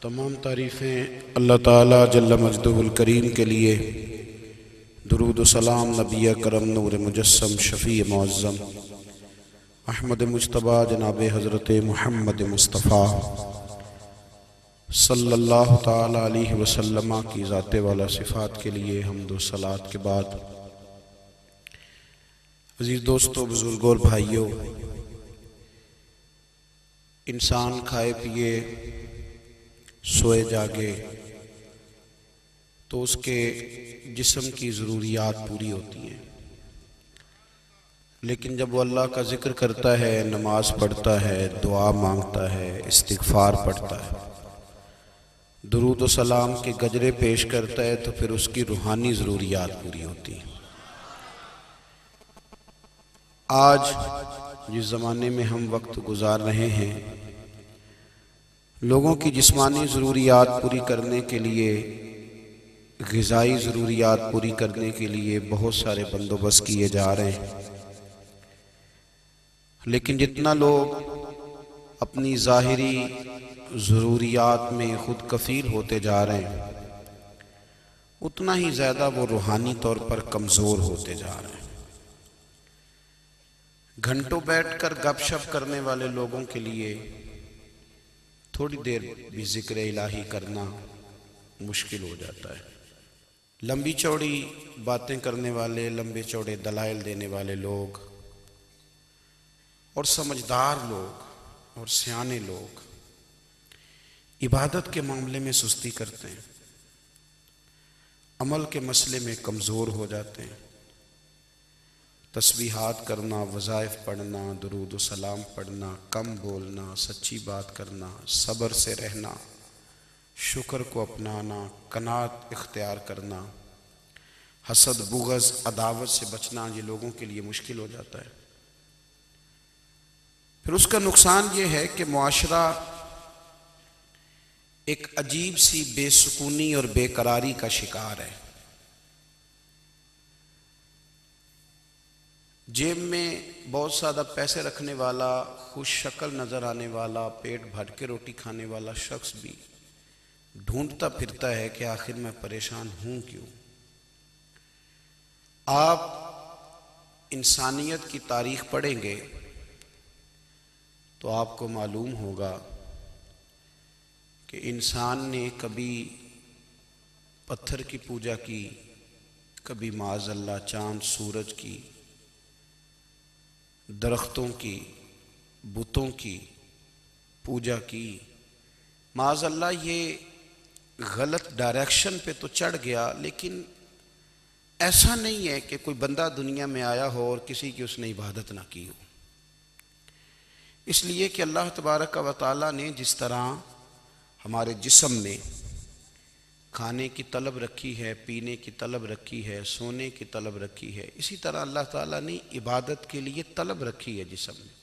تمام تعریفیں اللہ تعالیٰ جل مجدہ الکریم کے لیے، درود و سلام نبی کرم نور مجسم شفیع معظم احمد مجتبیٰ جناب حضرت محمد مصطفیٰ صلی اللہ تعالیٰ علیہ وسلم کی ذات والا صفات کے لیے حمد و صلوات کے بعد، عزیز دوستو، بزرگوں اور بھائیوں، انسان کھائے پیے سوئے جاگے تو اس کے جسم کی ضروریات پوری ہوتی ہیں، لیکن جب وہ اللہ کا ذکر کرتا ہے، نماز پڑھتا ہے، دعا مانگتا ہے، استغفار پڑھتا ہے، درود و سلام کے گجرے پیش کرتا ہے، تو پھر اس کی روحانی ضروریات پوری ہوتی ہیں۔ آج جس زمانے میں ہم وقت گزار رہے ہیں، لوگوں کی جسمانی ضروریات پوری کرنے کے لیے، غذائی ضروریات پوری کرنے کے لیے بہت سارے بندوبست کیے جا رہے ہیں، لیکن جتنا لوگ اپنی ظاہری ضروریات میں خود کفیل ہوتے جا رہے ہیں، اتنا ہی زیادہ وہ روحانی طور پر کمزور ہوتے جا رہے ہیں۔ گھنٹوں بیٹھ کر گپ شپ کرنے والے لوگوں کے لیے تھوڑی دیر بھی ذکر الہی کرنا مشکل ہو جاتا ہے۔ لمبی چوڑی باتیں کرنے والے، لمبے چوڑے دلائل دینے والے لوگ اور سمجھدار لوگ اور سیانے لوگ عبادت کے معاملے میں سستی کرتے ہیں، عمل کے مسئلے میں کمزور ہو جاتے ہیں۔ تسبیحات کرنا، وظائف پڑھنا، درود و سلام پڑھنا، کم بولنا، سچی بات کرنا، صبر سے رہنا، شکر کو اپنانا، قناعت اختیار کرنا، حسد، بغض، عداوت سے بچنا، یہ لوگوں کے لیے مشکل ہو جاتا ہے۔ پھر اس کا نقصان یہ ہے کہ معاشرہ ایک عجیب سی بے سکونی اور بے قراری کا شکار ہے۔ جیب میں بہت زیادہ پیسے رکھنے والا، خوش شکل نظر آنے والا، پیٹ بھر کے روٹی کھانے والا شخص بھی ڈھونڈتا پھرتا ہے کہ آخر میں پریشان ہوں کیوں۔ آپ انسانیت کی تاریخ پڑھیں گے تو آپ کو معلوم ہوگا کہ انسان نے کبھی پتھر کی پوجا کی، کبھی معاذ اللہ چاند سورج کی، درختوں کی، بتوں کی پوجا کی۔ معاذ اللہ یہ غلط ڈائریکشن پہ تو چڑھ گیا، لیکن ایسا نہیں ہے کہ کوئی بندہ دنیا میں آیا ہو اور کسی کی اس نے عبادت نہ کی ہو۔ اس لیے کہ اللہ تبارک و تعالیٰ نے جس طرح ہمارے جسم میں کھانے کی طلب رکھی ہے، پینے کی طلب رکھی ہے، سونے کی طلب رکھی ہے، اسی طرح اللہ تعالیٰ نے عبادت کے لیے طلب رکھی ہے جسم میں۔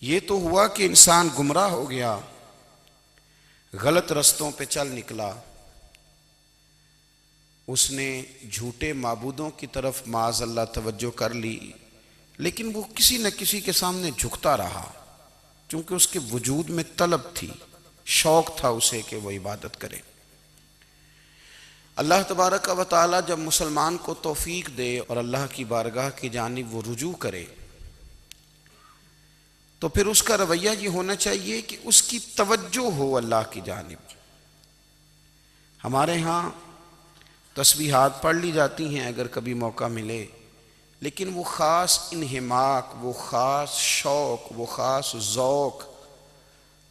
یہ تو ہوا کہ انسان گمراہ ہو گیا، غلط رستوں پہ چل نکلا، اس نے جھوٹے معبودوں کی طرف معاذ اللہ توجہ کر لی، لیکن وہ کسی نہ کسی کے سامنے جھکتا رہا، چونکہ اس کے وجود میں طلب تھی، شوق تھا اسے کہ وہ عبادت کرے۔ اللہ تبارک و تعالی جب مسلمان کو توفیق دے اور اللہ کی بارگاہ کی جانب وہ رجوع کرے، تو پھر اس کا رویہ یہ ہونا چاہیے کہ اس کی توجہ ہو اللہ کی جانب۔ ہمارے ہاں تسبیحات پڑھ لی جاتی ہیں اگر کبھی موقع ملے، لیکن وہ خاص انہماک، وہ خاص شوق، وہ خاص ذوق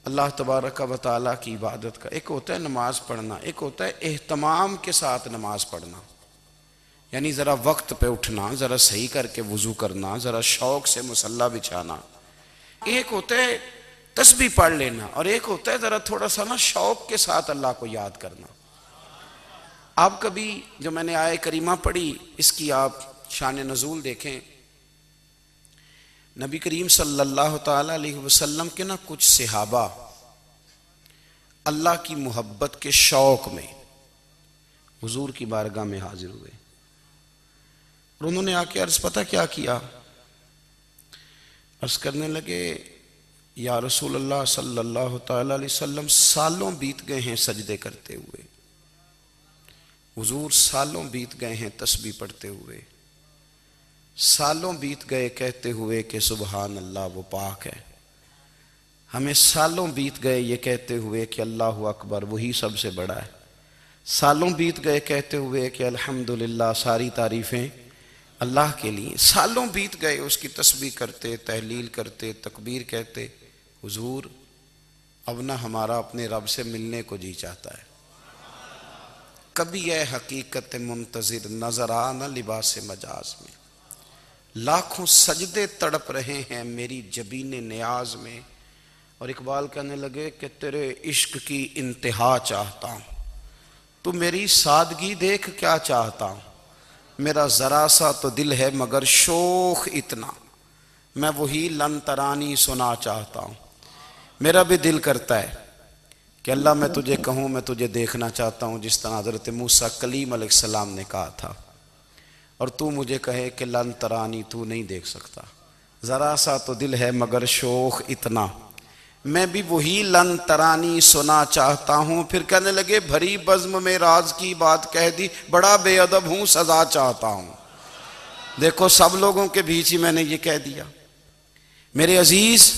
اللہ تبارک و تعالیٰ کی عبادت کا۔ ایک ہوتا ہے نماز پڑھنا، ایک ہوتا ہے اہتمام کے ساتھ نماز پڑھنا، یعنی ذرا وقت پہ اٹھنا، ذرا صحیح کر کے وضو کرنا، ذرا شوق سے مصلی بچھانا۔ ایک ہوتا ہے تسبیح پڑھ لینا، اور ایک ہوتا ہے ذرا تھوڑا سا نا شوق کے ساتھ اللہ کو یاد کرنا۔ آپ کبھی جو میں نے آیت کریمہ پڑھی، اس کی آپ شان نزول دیکھیں۔ نبی کریم صلی اللہ تعالیٰ علیہ وسلم کے نا کچھ صحابہ اللہ کی محبت کے شوق میں حضور کی بارگاہ میں حاضر ہوئے، اور انہوں نے آ کے عرض پتہ کیا کیا؟ عرض کرنے لگے یا رسول اللہ صلی اللہ تعالی علیہ وسلم سالوں بیت گئے ہیں سجدے کرتے ہوئے، حضور سالوں بیت گئے ہیں تسبیح پڑھتے ہوئے، سالوں بیت گئے کہتے ہوئے کہ سبحان اللہ وہ پاک ہے، ہمیں سالوں بیت گئے یہ کہتے ہوئے کہ اللہ اکبر وہی سب سے بڑا ہے، سالوں بیت گئے کہتے ہوئے کہ الحمدللہ ساری تعریفیں اللہ کے لیے، سالوں بیت گئے اس کی تسبیح کرتے، تحلیل کرتے، تکبیر کہتے۔ حضور اب نہ ہمارا اپنے رب سے ملنے کو جی چاہتا ہے، کبھی اے حقیقت منتظر نظر آ نہ لباس مجاز میں، لاکھوں سجدے تڑپ رہے ہیں میری جبین نیاز میں۔ اور اقبال کہنے لگے کہ تیرے عشق کی انتہا چاہتا ہوں، تو میری سادگی دیکھ کیا چاہتا ہوں، میرا ذرا سا تو دل ہے مگر شوخ اتنا، میں وہی لن ترانی سنا چاہتا ہوں۔ میرا بھی دل کرتا ہے کہ اللہ میں تجھے کہوں میں تجھے دیکھنا چاہتا ہوں، جس طرح حضرت موسیٰ کلیم علیہ السلام نے کہا تھا، اور تو مجھے کہے کہ لن ترانی تو نہیں دیکھ سکتا، ذرا سا تو دل ہے مگر شوخ اتنا، میں بھی وہی لن ترانی سنا چاہتا ہوں۔ پھر کہنے لگے بھری بزم میں راز کی بات کہہ دی، بڑا بے ادب ہوں سزا چاہتا ہوں۔ دیکھو سب لوگوں کے بیچ ہی میں نے یہ کہہ دیا۔ میرے عزیز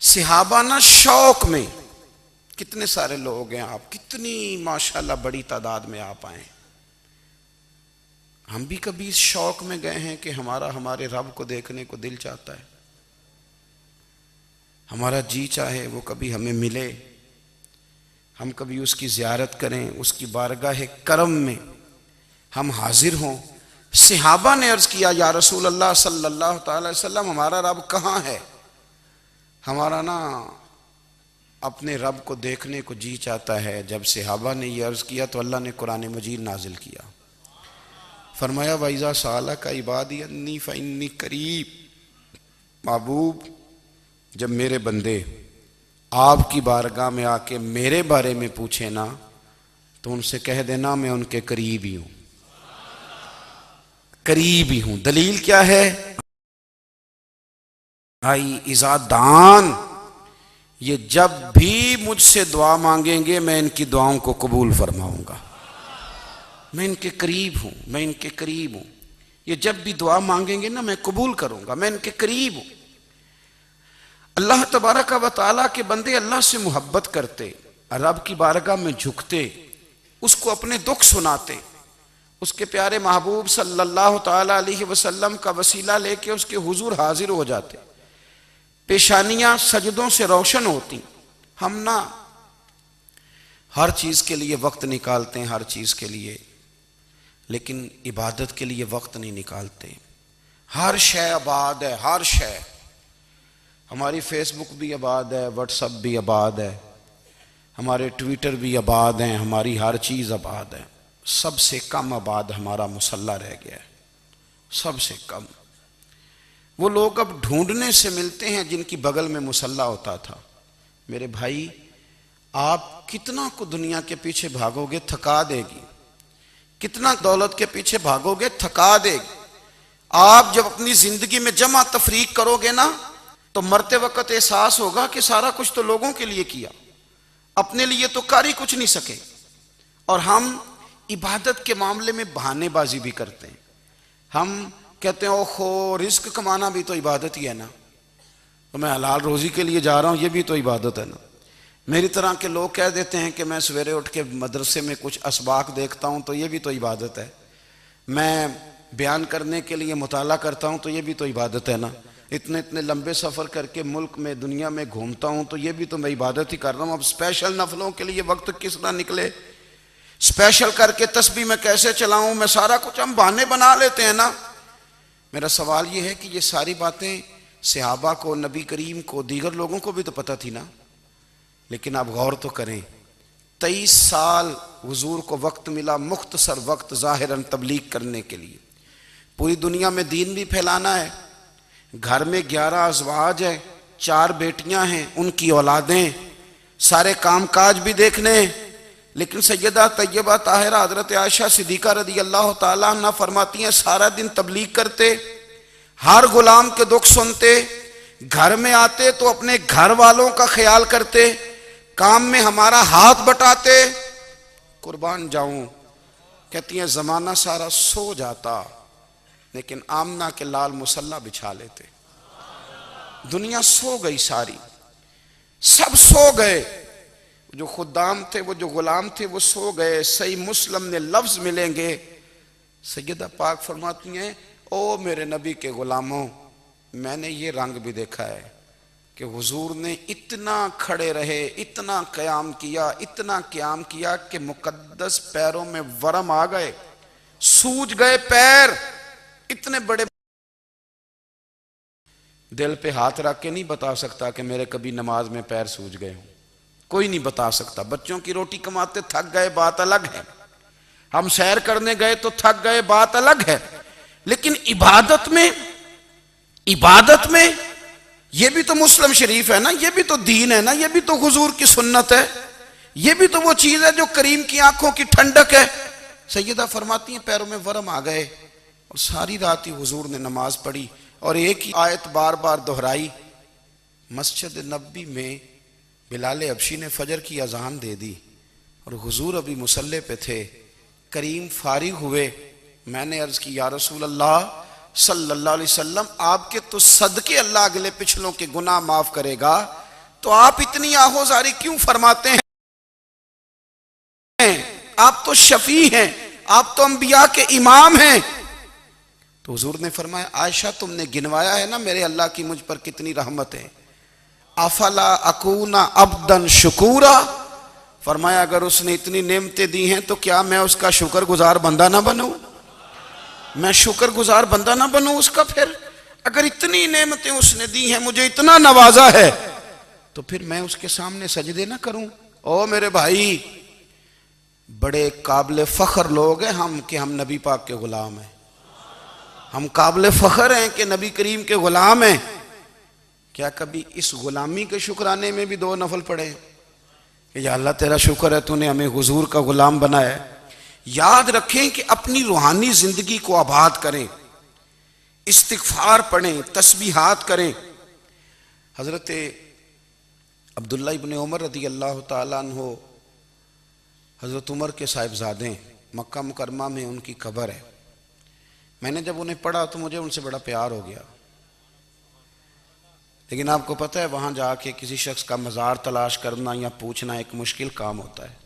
صحابہ نا شوق میں، کتنے سارے لوگ ہیں آپ، کتنی ماشاءاللہ بڑی تعداد میں آپ آئیں، ہم بھی کبھی اس شوق میں گئے ہیں کہ ہمارے رب کو دیکھنے کو دل چاہتا ہے، ہمارا جی چاہے وہ کبھی ہمیں ملے، ہم کبھی اس کی زیارت کریں، اس کی بارگاہ کرم میں ہم حاضر ہوں۔ صحابہ نے عرض کیا یا رسول اللہ صلی اللہ تعالی وسلم ہمارا رب کہاں ہے؟ ہمارا نا اپنے رب کو دیکھنے کو جی چاہتا ہے۔ جب صحابہ نے یہ عرض کیا تو اللہ نے قرآن مجید نازل کیا، فرمایا وَإِذَا سَأَلَكَ عِبَادِي أَنِّي فَإِنِّي قَرِيبٌ، محبوب جب میرے بندے آپ کی بارگاہ میں آ کے میرے بارے میں پوچھیں نا تو ان سے کہہ دینا میں ان کے قریب ہی ہوں، قریب ہی ہوں۔ دلیل کیا ہے؟ بھائی اذا دان، یہ جب بھی مجھ سے دعا مانگیں گے میں ان کی دعاؤں کو قبول فرماؤں گا، میں ان کے قریب ہوں، میں ان کے قریب ہوں۔ یہ جب بھی دعا مانگیں گے نا میں قبول کروں گا، میں ان کے قریب ہوں۔ اللہ تبارک و تعالیٰ کے بندے اللہ سے محبت کرتے، رب کی بارگاہ میں جھکتے، اس کو اپنے دکھ سناتے، اس کے پیارے محبوب صلی اللہ تعالیٰ علیہ وسلم کا وسیلہ لے کے اس کے حضور حاضر ہو جاتے، پیشانیاں سجدوں سے روشن ہوتی۔ ہم نا ہر چیز کے لیے وقت نکالتے ہیں، ہر چیز کے لیے، لیکن عبادت کے لیے وقت نہیں نکالتے۔ ہر شے آباد ہے، ہر شے، ہماری فیس بک بھی آباد ہے، واٹس ایپ بھی آباد ہے، ہمارے ٹویٹر بھی آباد ہیں، ہماری ہر چیز آباد ہے۔ سب سے کم آباد ہمارا مصلی رہ گیا ہے، سب سے کم۔ وہ لوگ اب ڈھونڈنے سے ملتے ہیں جن کی بغل میں مصلی ہوتا تھا۔ میرے بھائی آپ کتنا کو دنیا کے پیچھے بھاگو گے تھکا دے گی، کتنا دولت کے پیچھے بھاگو گے تھکا دے گی۔ آپ جب اپنی زندگی میں جمع تفریق کرو گے نا تو مرتے وقت احساس ہوگا کہ سارا کچھ تو لوگوں کے لیے کیا، اپنے لیے تو کر ہی کچھ نہیں سکے۔ اور ہم عبادت کے معاملے میں بہانے بازی بھی کرتے ہیں، ہم کہتے ہیں اوہو رزق کمانا بھی تو عبادت ہی ہے نا، تو میں حلال روزی کے لیے جا رہا ہوں یہ بھی تو عبادت ہے نا۔ میری طرح کے لوگ کہہ دیتے ہیں کہ میں سویرے اٹھ کے مدرسے میں کچھ اسباق دیکھتا ہوں تو یہ بھی تو عبادت ہے، میں بیان کرنے کے لیے مطالعہ کرتا ہوں تو یہ بھی تو عبادت ہے نا، اتنے لمبے سفر کر کے ملک میں دنیا میں گھومتا ہوں تو یہ بھی تو میں عبادت ہی کر رہا ہوں۔ اب اسپیشل نفلوں کے لیے وقت کس طرح نکلے، اسپیشل کر کے تسبیح میں کیسے چلاؤں، میں سارا کچھ ہم بہانے بنا لیتے ہیں نا۔ میرا سوال یہ ہے کہ یہ ساری باتیں صحابہ کو، نبی کریم کو، دیگر لوگوں کو بھی تو پتہ تھی نا، لیکن آپ غور تو کریں 23 سال حضور کو وقت ملا، مختصر وقت ظاہراً تبلیغ کرنے کے لیے، پوری دنیا میں دین بھی پھیلانا ہے۔ گھر میں 11 ازواج ہیں، 4 بیٹیاں ہیں، ان کی اولادیں، سارے کام کاج بھی دیکھنے ہیں، لیکن سیدہ طیبہ طاہرہ حضرت عائشہ صدیقہ رضی اللہ تعالیٰ عنہ فرماتی ہیں سارا دن تبلیغ کرتے، ہر غلام کے دکھ سنتے، گھر میں آتے تو اپنے گھر والوں کا خیال کرتے، کام میں ہمارا ہاتھ بٹاتے۔ قربان جاؤں، کہتی ہیں زمانہ سارا سو جاتا لیکن آمنہ کے لال مصلی بچھا لیتے۔ دنیا سو گئی ساری، سب سو گئے، جو خدام تھے، وہ جو غلام تھے، وہ سو گئے۔ صحیح مسلم میں لفظ ملیں گے، سیدہ پاک فرماتی ہیں او میرے نبی کے غلاموں، میں نے یہ رنگ بھی دیکھا ہے کہ حضور نے اتنا کھڑے رہے، اتنا قیام کیا، اتنا قیام کیا کہ مقدس پیروں میں ورم آ گئے، سوج گئے پیر، اتنے بڑے۔ دل پہ ہاتھ رکھ کے نہیں بتا سکتا کہ میرے کبھی نماز میں پیر سوج گئے ہوں، کوئی نہیں بتا سکتا۔ بچوں کی روٹی کماتے تھک گئے بات الگ ہے، ہم سیر کرنے گئے تو تھک گئے بات الگ ہے، لیکن عبادت میں یہ بھی تو مسلم شریف ہے نا، یہ بھی تو دین ہے نا، یہ بھی تو حضور کی سنت ہے، یہ بھی تو وہ چیز ہے جو کریم کی آنکھوں کی ٹھنڈک ہے۔ سیدہ فرماتی ہیں پیروں میں ورم آ گئے، اور ساری رات ہی حضور نے نماز پڑھی اور ایک ہی آیت بار بار دہرائی۔ مسجد نبوی میں بلال حبشی نے فجر کی اذان دے دی اور حضور ابھی مصلی پہ تھے، کریم فارغ ہوئے۔ میں نے عرض کی یا رسول اللہ صلی اللہ علیہ وسلم، آپ کے تو صدقے اللہ اگلے پچھلوں کے گناہ معاف کرے گا، تو آپ اتنی آہوزاری کیوں فرماتے ہیں؟ آپ تو شفیع ہیں، آپ تو انبیاء کے امام ہیں۔ تو حضور نے فرمایا عائشہ تم نے گنوایا ہے نا میرے اللہ کی مجھ پر کتنی رحمت ہے، افلا اکون عبدا شکورا، فرمایا اگر اس نے اتنی نعمتیں دی ہیں تو کیا میں اس کا شکر گزار بندہ نہ بنوں؟ میں شکر گزار بندہ نہ بنوں اس کا؟ پھر اگر اتنی نعمتیں اس نے دی ہیں، مجھے اتنا نوازا ہے، تو پھر میں اس کے سامنے سجدے نہ کروں؟ او میرے بھائی، بڑے قابل فخر لوگ ہیں ہم کہ ہم نبی پاک کے غلام ہیں، ہم قابل فخر ہیں کہ نبی کریم کے غلام ہیں۔ کیا کبھی اس غلامی کے شکرانے میں بھی دو نفل پڑھے کہ یا اللہ تیرا شکر ہے تو نے ہمیں حضور کا غلام بنایا ہے؟ یاد رکھیں کہ اپنی روحانی زندگی کو آباد کریں، استغفار پڑھیں، تسبیحات کریں۔ حضرت عبداللہ ابن عمر رضی اللہ تعالیٰ عنہ حضرت عمر کے صاحبزادے، مکہ مکرمہ میں ان کی قبر ہے۔ میں نے جب انہیں پڑھا تو مجھے ان سے بڑا پیار ہو گیا، لیکن آپ کو پتہ ہے وہاں جا کے کسی شخص کا مزار تلاش کرنا یا پوچھنا ایک مشکل کام ہوتا ہے۔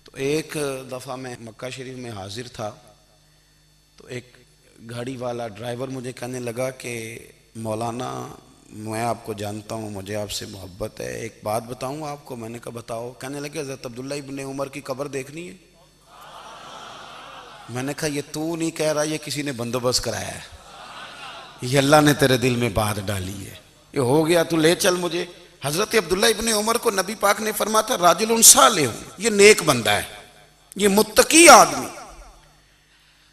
تو ایک دفعہ میں مکہ شریف میں حاضر تھا، تو ایک گاڑی والا ڈرائیور مجھے کہنے لگا کہ مولانا میں آپ کو جانتا ہوں، مجھے آپ سے محبت ہے، ایک بات بتاؤں آپ کو؟ میں نے کہا بتاؤ۔ کہنے لگے حضرت عبداللہ ابن عمر کی قبر دیکھنی ہے۔ میں نے کہا یہ تو نہیں کہہ رہا، یہ کسی نے بندوبست کرایا ہے، یہ اللہ نے تیرے دل میں بات ڈالی ہے، یہ ہو گیا تو لے چل مجھے۔ حضرت عبداللہ ابن عمر کو نبی پاک نے فرمایا تھا راجل صالح، یہ نیک بندہ ہے، یہ متقی آدمی۔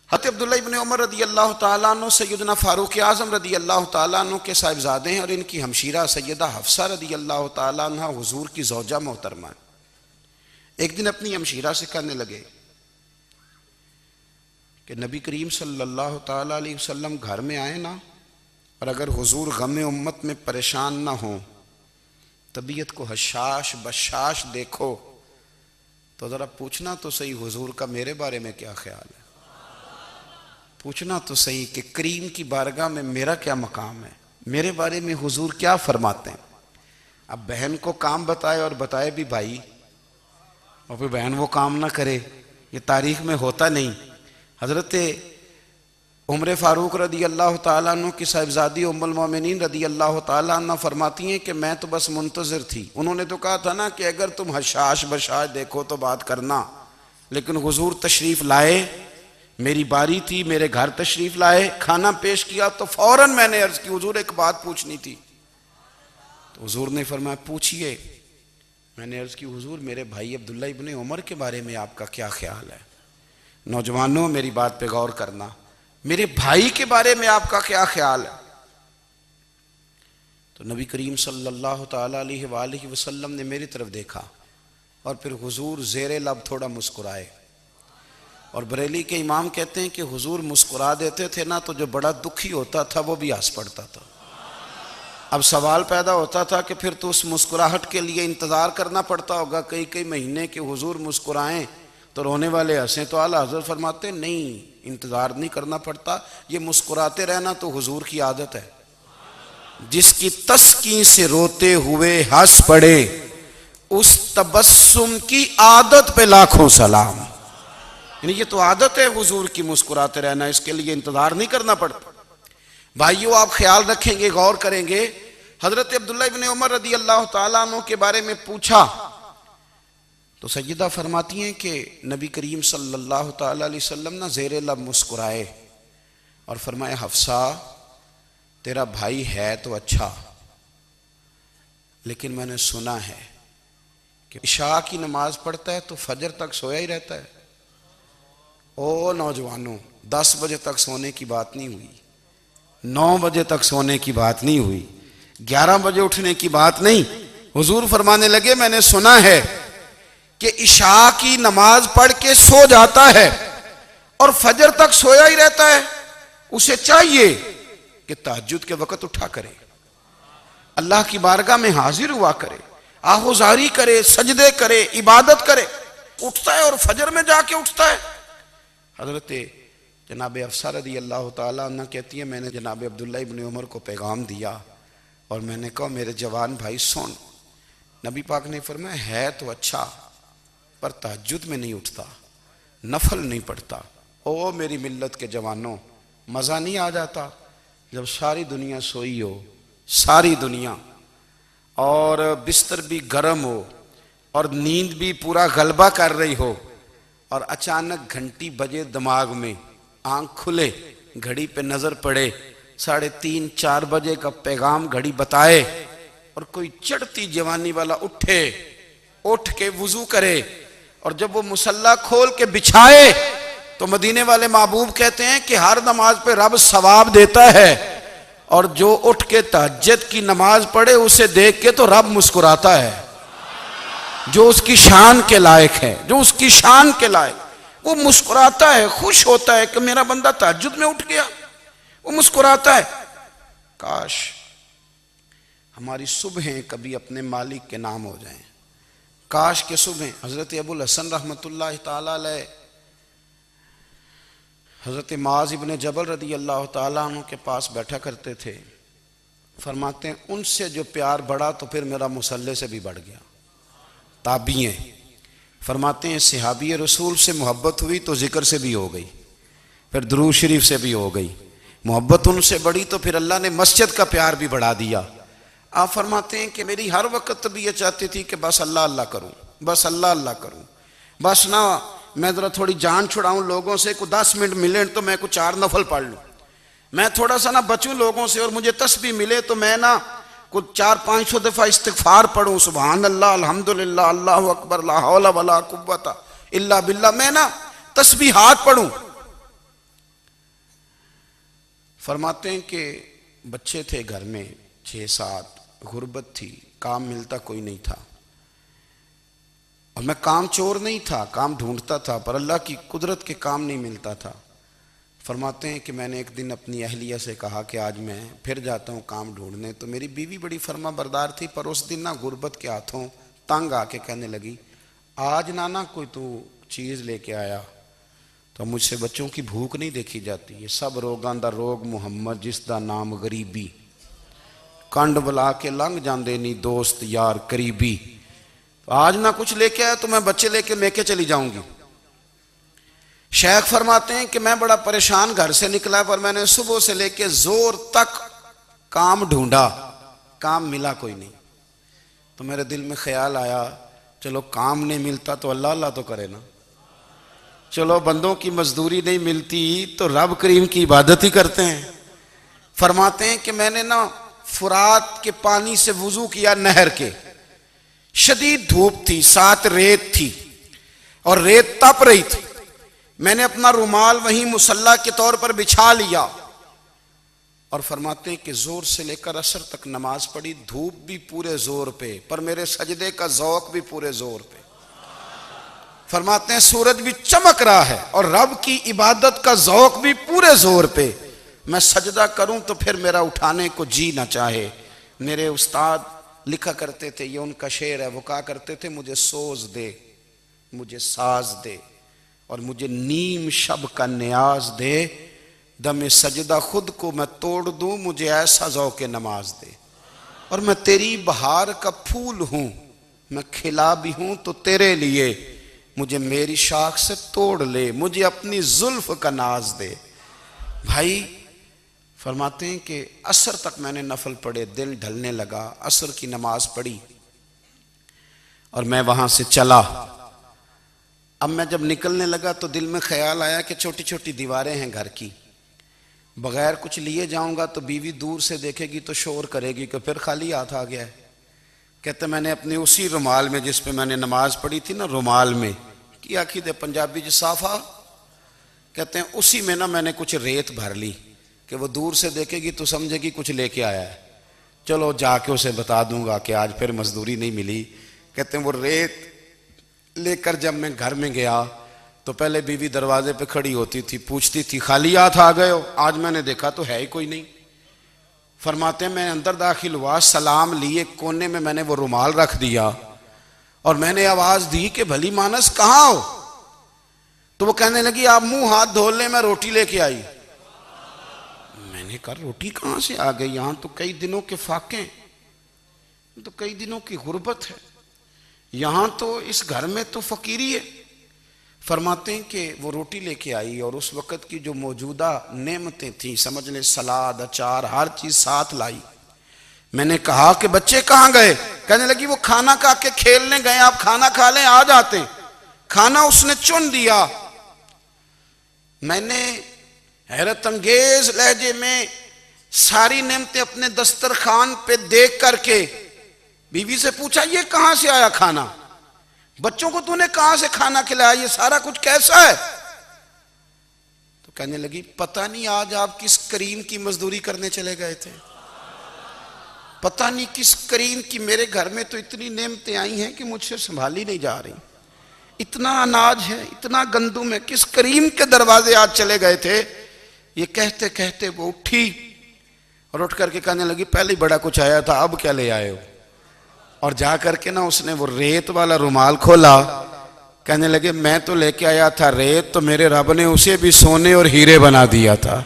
حضرت عبداللہ ابن عمر رضی اللہ تعالیٰ عنہ سیدنا فاروق اعظم رضی اللہ تعالیٰ عنہ کے صاحبزادے ہیں، اور ان کی ہمشیرہ سیدہ حفصہ رضی اللہ تعالیٰ عنہ حضور کی زوجہ محترمہ۔ ایک دن اپنی ہمشیرہ سے کہنے لگے کہ نبی کریم صلی اللہ تعالیٰ علیہ وسلم گھر میں آئے نا، اور اگر حضور غم امت میں پریشان نہ ہوں، طبیعت کو حشاش بشاش دیکھو، تو ذرا پوچھنا تو صحیح حضور کا میرے بارے میں کیا خیال ہے، پوچھنا تو صحیح کہ کریم کی بارگاہ میں میرا کیا مقام ہے، میرے بارے میں حضور کیا فرماتے ہیں۔ اب بہن کو کام بتائے اور بتائے بھی بھائی، اور پھر بہن وہ کام نہ کرے، یہ تاریخ میں ہوتا نہیں۔ حضرت عمر فاروق رضی اللہ تعالیٰ عنہ کی صاحبزادی ام المومنین رضی اللہ تعالیٰ عنہ فرماتی ہیں کہ میں تو بس منتظر تھی، انہوں نے تو کہا تھا نا کہ اگر تم حشاش بشاش دیکھو تو بات کرنا، لیکن حضور تشریف لائے، میری باری تھی، میرے گھر تشریف لائے، کھانا پیش کیا تو فوراً میں نے عرض کی حضور ایک بات پوچھنی تھی۔ تو حضور نے فرمایا پوچھئے۔ میں نے عرض کی حضور میرے بھائی عبداللہ ابن عمر کے بارے میں آپ کا کیا خیال ہے؟ نوجوانوں میری بات پہ غور کرنا، میرے بھائی کے بارے میں آپ کا کیا خیال ہے؟ تو نبی کریم صلی اللہ تعالیٰ علیہ وآلہ وسلم نے میری طرف دیکھا، اور پھر حضور زیر لب تھوڑا مسکرائے، اور بریلی کے امام کہتے ہیں کہ حضور مسکرا دیتے تھے نا تو جو بڑا دکھی ہوتا تھا وہ بھی ہنس پڑتا تھا۔ اب سوال پیدا ہوتا تھا کہ پھر تو اس مسکراہٹ کے لیے انتظار کرنا پڑتا ہوگا کئی کئی مہینے کہ حضور مسکرائیں تو رونے والے ہنسیں، تو اعلیٰ حضرت فرماتے نہیں، انتظار نہیں کرنا پڑتا، یہ مسکراتے رہنا تو حضور کی عادت ہے۔ جس کی تسکین سے روتے ہوئے ہنس پڑے اس تبسم کی عادت پہ لاکھوں سلام۔ یعنی یہ تو عادت ہے حضور کی مسکراتے رہنا، اس کے لیے انتظار نہیں کرنا پڑتا۔ بھائیو آپ خیال رکھیں گے، غور کریں گے، حضرت عبداللہ ابن عمر رضی اللہ تعالیٰ عنہ کے بارے میں پوچھا تو سیدہ فرماتی ہیں کہ نبی کریم صلی اللہ تعالیٰ علیہ وسلم نہ زیر لب مسکرائے اور فرمایا حفصہ تیرا بھائی ہے تو اچھا، لیکن میں نے سنا ہے کہ عشاء کی نماز پڑھتا ہے تو فجر تک سویا ہی رہتا ہے۔ او نوجوانوں، 10 بجے تک سونے کی بات نہیں ہوئی، 9 بجے تک سونے کی بات نہیں ہوئی، 11 بجے اٹھنے کی بات نہیں۔ حضور فرمانے لگے میں نے سنا ہے کہ عشاء کی نماز پڑھ کے سو جاتا ہے اور فجر تک سویا ہی رہتا ہے، اسے چاہیے کہ تہجد کے وقت اٹھا کرے، اللہ کی بارگاہ میں حاضر ہوا کرے، آہوزاری کرے، سجدے کرے، عبادت کرے۔ اٹھتا ہے اور فجر میں جا کے اٹھتا ہے۔ حضرت جناب حفصہ رضی اللہ تعالیٰ عنہ کہتی ہے میں نے جناب عبداللہ ابن عمر کو پیغام دیا اور میں نے کہا میرے جوان بھائی سن، نبی پاک نے فرمایا ہے تو اچھا پر تہجد میں نہیں اٹھتا، نفل نہیں پڑھتا۔ او میری ملت کے جوانوں، مزہ نہیں آ جاتا جب ساری دنیا سوئی ہو، ساری دنیا، اور بستر بھی گرم ہو اور نیند بھی پورا غلبہ کر رہی ہو، اور اچانک گھنٹی بجے دماغ میں، آنکھ کھلے، گھڑی پہ نظر پڑے، 3:30 4 بجے کا پیغام گھڑی بتائے، اور کوئی چڑھتی جوانی والا اٹھ کے وضو کرے، اور جب وہ مصلی کھول کے بچھائے تو مدینے والے محبوب کہتے ہیں کہ ہر نماز پہ رب ثواب دیتا ہے، اور جو اٹھ کے تہجد کی نماز پڑھے اسے دیکھ کے تو رب مسکراتا ہے، جو اس کی شان کے لائق ہے، جو اس کی شان کے لائق، وہ مسکراتا ہے، خوش ہوتا ہے کہ میرا بندہ تہجد میں اٹھ گیا، وہ مسکراتا ہے۔ کاش ہماری صبحیں کبھی اپنے مالک کے نام ہو جائیں، کاش کے صبحیں۔ حضرت ابو الحسن رحمۃ اللہ تعالیٰ علیہ حضرت معاذ ابن جبل رضی اللہ تعالیٰ عنہ کے پاس بیٹھا کرتے تھے، فرماتے ہیں ان سے جو پیار بڑھا تو پھر میرا مصلی سے بھی بڑھ گیا۔ تابعین فرماتے ہیں صحابی رسول سے محبت ہوئی تو ذکر سے بھی ہو گئی، پھر درود شریف سے بھی ہو گئی، محبت ان سے بڑھی تو پھر اللہ نے مسجد کا پیار بھی بڑھا دیا۔ آپ فرماتے ہیں کہ میری ہر وقت طبیعت چاہتی تھی کہ بس اللہ اللہ کروں، بس اللہ اللہ کروں، بس نہ میں ذرا تھوڑی جان چھڑاؤں لوگوں سے، کو 10 منٹ ملے تو میں کو 4 نفل پڑھ لوں، میں تھوڑا سا نہ بچوں لوگوں سے، اور مجھے تسبیح ملے تو میں نہ کو 400-500 دفعہ استغفار پڑھوں، سبحان اللہ، الحمدللہ، اللہ اکبر، لا حول ولا قوت الا باللہ، میں نہ تسبیحات پڑھوں۔ فرماتے ہیں کہ بچے تھے گھر میں 6-7، غربت تھی، کام ملتا کوئی نہیں تھا، اور میں کام چور نہیں تھا، کام ڈھونڈتا تھا، پر اللہ کی قدرت کے کام نہیں ملتا تھا۔ فرماتے ہیں کہ میں نے ایک دن اپنی اہلیہ سے کہا کہ آج میں پھر جاتا ہوں کام ڈھونڈنے، تو میری بیوی بڑی فرما بردار تھی، پر اس دن نہ غربت کے ہاتھوں تنگ آ کے کہنے لگی آج نانا کوئی تو چیز لے کے آیا، تو مجھ سے بچوں کی بھوک نہیں دیکھی جاتی، یہ سب روگاں دا روگ محمد جس دا نام غریبی، کنڈ بلا کے لنگ جاندے نہیں دوست یار قریبی، آج نہ کچھ لے کے آیا تو میں بچے لے کے میکے چلی جاؤں گی۔ شیخ فرماتے ہیں کہ میں بڑا پریشان گھر سے نکلا، پر میں نے صبح سے لے کے زور تک کام ڈھونڈا، کام ملا کوئی نہیں، تو میرے دل میں خیال آیا چلو کام نہیں ملتا تو اللہ اللہ تو کرے نا، چلو بندوں کی مزدوری نہیں ملتی تو رب کریم کی عبادت ہی کرتے ہیں۔ فرماتے ہیں کہ میں نے نا فرات کے پانی سے وضو کیا، نہر کے، شدید دھوپ تھی، ساتھ ریت تھی اور ریت تپ رہی تھی، میں نے اپنا رومال وہیں مصلی کے طور پر بچھا لیا، اور فرماتے ہیں کہ زور سے لے کر عصر تک نماز پڑھی، دھوپ بھی پورے زور پہ، پر میرے سجدے کا ذوق بھی پورے زور پہ۔ فرماتے ہیں سورج بھی چمک رہا ہے اور رب کی عبادت کا ذوق بھی پورے زور پہ، میں سجدہ کروں تو پھر میرا اٹھانے کو جی نہ چاہے، میرے استاد لکھا کرتے تھے، یہ ان کا شعر ہے، وہ کہا کرتے تھے مجھے سوز دے، مجھے ساز دے، اور مجھے نیم شب کا نیاز دے، دم سجدہ خود کو میں توڑ دوں، مجھے ایسا ذوق نماز دے۔ اور میں تیری بہار کا پھول ہوں، میں کھلا بھی ہوں تو تیرے لیے، مجھے میری شاخ سے توڑ لے، مجھے اپنی زلف کا ناز دے۔ بھائی فرماتے ہیں کہ عصر تک میں نے نفل پڑھے، دل ڈھلنے لگا، عصر کی نماز پڑھی اور میں وہاں سے چلا۔ اب میں جب نکلنے لگا تو دل میں خیال آیا کہ چھوٹی چھوٹی دیواریں ہیں گھر کی، بغیر کچھ لیے جاؤں گا تو بیوی دور سے دیکھے گی تو شور کرے گی کہ پھر خالی ہاتھ آ گیا ہے۔ کہتے میں نے اپنے اسی رومال میں جس پہ میں نے نماز پڑھی تھی نا، رومال میں کیا آخی دے پنجابی جو صافہ کہتے ہیں، اسی میں نا میں نے کچھ ریت بھر لی کہ وہ دور سے دیکھے گی تو سمجھے گی کچھ لے کے آیا ہے، چلو جا کے اسے بتا دوں گا کہ آج پھر مزدوری نہیں ملی۔ کہتے ہیں وہ ریت لے کر جب میں گھر میں گیا تو پہلے بیوی دروازے پہ کھڑی ہوتی تھی، پوچھتی تھی خالی ہاتھ آ گئے ہو؟ آج میں نے دیکھا تو ہے ہی کوئی نہیں۔ فرماتے ہیں میں اندر داخل ہوا، سلام لیے، کونے میں نے وہ رومال رکھ دیا اور میں نے آواز دی کہ بھلی مانس کہاں ہو؟ تو وہ کہنے لگی آپ منہ ہاتھ دھو لیں، میں روٹی لے کے آئی۔ میں نے کہا روٹی کہاں سے آ گئی؟ یہاں تو کئی دنوں کے فاقے ہیں، تو کئی دنوں کی غربت ہے، یہاں تو اس گھر میں تو فقیری ہے۔ فرماتے ہیں کہ وہ روٹی لے کے آئی اور اس وقت کی جو موجودہ نعمتیں تھیں، سمجھ لیں سلاد، اچار، ہر چیز ساتھ لائی۔ میں نے کہا کہ بچے کہاں گئے؟ کہنے لگی وہ کھانا کھا کے کھیلنے گئے، آپ کھانا کھا لیں آ جاتے ہیں۔ کھانا اس نے چن دیا۔ میں نے حیرت انگیز لہجے میں ساری نعمتیں اپنے دسترخوان پہ دیکھ کر کے بیوی سے پوچھا یہ کہاں سے آیا کھانا؟ بچوں کو تو نے کہاں سے کھانا کھلایا؟ یہ سارا کچھ کیسا ہے؟ تو کہنے لگی پتہ نہیں آج آپ کس کریم کی مزدوری کرنے چلے گئے تھے، پتہ نہیں کس کریم کی، میرے گھر میں تو اتنی نعمتیں آئی ہیں کہ مجھ سے سنبھالی نہیں جا رہی، اتنا اناج ہے، اتنا گندم ہے، کس کریم کے دروازے آج چلے گئے تھے؟ یہ کہتے کہتے وہ اٹھی اور اٹھ کر کے کہنے لگی پہلے ہی بڑا کچھ آیا تھا، اب کیا لے آئے ہو؟ اور جا کر کے نا اس نے وہ ریت والا رومال کھولا، کہنے لگے میں تو لے کے آیا تھا ریت، تو میرے رب نے اسے بھی سونے اور ہیرے بنا دیا تھا۔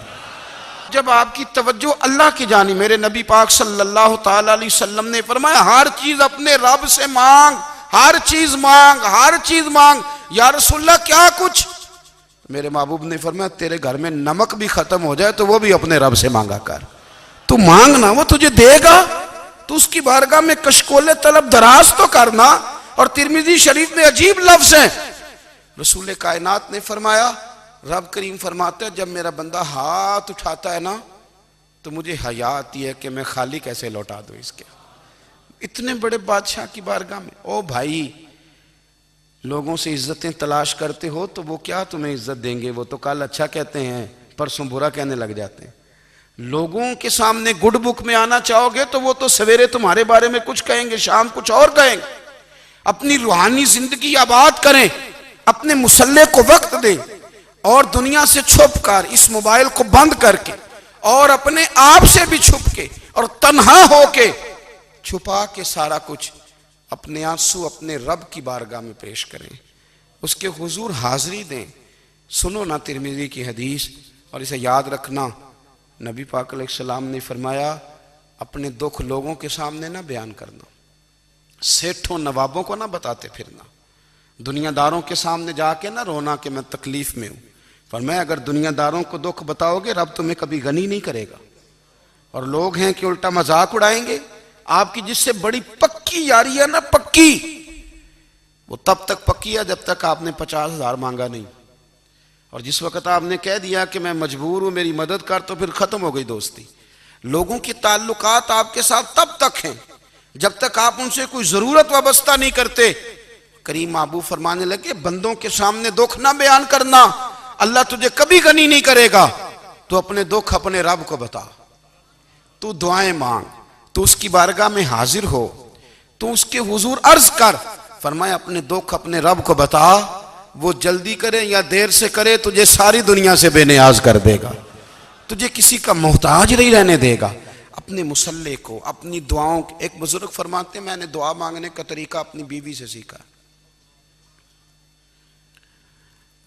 جب آپ کی توجہ اللہ کی جانی، میرے نبی پاک صلی اللہ تعالی علیہ وسلم نے فرمایا ہر چیز اپنے رب سے مانگ، ہر چیز مانگ، ہر چیز مانگ۔ یا رسول اللہ کیا کچھ؟ میرے محبوب نے فرمایا تیرے گھر میں نمک بھی ختم ہو جائے تو وہ بھی اپنے رب سے مانگا کر، تو مانگنا وہ تجھے دے گا، تو اس کی بارگاہ میں کشکول طلب دراز تو کرنا۔ اور ترمذی شریف میں عجیب لفظ ہیں، رسول کائنات نے فرمایا، رب کریم فرماتا ہے جب میرا بندہ ہاتھ اٹھاتا ہے نا تو مجھے حیا آتی ہے کہ میں خالی کیسے لوٹا دوں اس کے۔ اتنے بڑے بادشاہ کی بارگاہ میں، او بھائی لوگوں سے عزتیں تلاش کرتے ہو تو وہ کیا تمہیں عزت دیں گے؟ وہ تو کل اچھا کہتے ہیں پرسوں برا کہنے لگ جاتے ہیں۔ لوگوں کے سامنے گڈ بک میں آنا چاہو گے تو وہ تو سویرے تمہارے بارے میں کچھ کہیں گے، شام کچھ اور کہیں گے۔ اپنی روحانی زندگی آباد کریں، اپنے مسلح کو وقت دیں، اور دنیا سے چھپ کر اس موبائل کو بند کر کے اور اپنے آپ سے بھی چھپ کے اور تنہا ہو کے چھپا کے سارا کچھ اپنے آنسو اپنے رب کی بارگاہ میں پیش کریں، اس کے حضور حاضری دیں۔ سنو نا ترمذی کی حدیث، اور اسے یاد رکھنا، نبی پاک علیہ السلام نے فرمایا اپنے دکھ لوگوں کے سامنے نہ بیان کرنا، سیٹھوں نوابوں کو نہ بتاتے پھرنا، دنیا داروں کے سامنے جا کے نہ رونا کہ میں تکلیف میں ہوں۔ فرمایا اگر دنیا داروں کو دکھ بتاؤ گے رب تمہیں کبھی غنی نہیں کرے گا، اور لوگ ہیں کہ الٹا مذاق اڑائیں گے۔ آپ کی جس سے بڑی پکی یاری ہے نا، پکی، وہ تب تک پکی ہے جب تک آپ نے 50,000 مانگا نہیں، اور جس وقت آپ نے کہہ دیا کہ میں مجبور ہوں میری مدد کر تو پھر ختم ہو گئی دوستی۔ لوگوں کی تعلقات آپ کے ساتھ تب تک ہیں جب تک آپ ان سے کوئی ضرورت وابستہ نہیں کرتے۔ کریم محبوب فرمانے لگے بندوں کے سامنے دکھ نہ بیان کرنا، اللہ تجھے کبھی غنی نہیں کرے گا، تو اپنے دکھ اپنے رب کو بتا، تو دعائیں مانگ، تو اس کی بارگاہ میں حاضر ہو، تو اس کے حضور عرض کر۔ فرمایا اپنے دکھ اپنے رب کو بتا، وہ جلدی کرے یا دیر سے کرے تجھے ساری دنیا سے بے نیاز کر دے گا، تجھے کسی کا محتاج نہیں رہنے دے گا۔ اپنے مسلح کو، اپنی دعاؤں کو. ایک بزرگ فرماتے ہیں میں نے دعا مانگنے کا طریقہ اپنی بیوی سے سیکھا.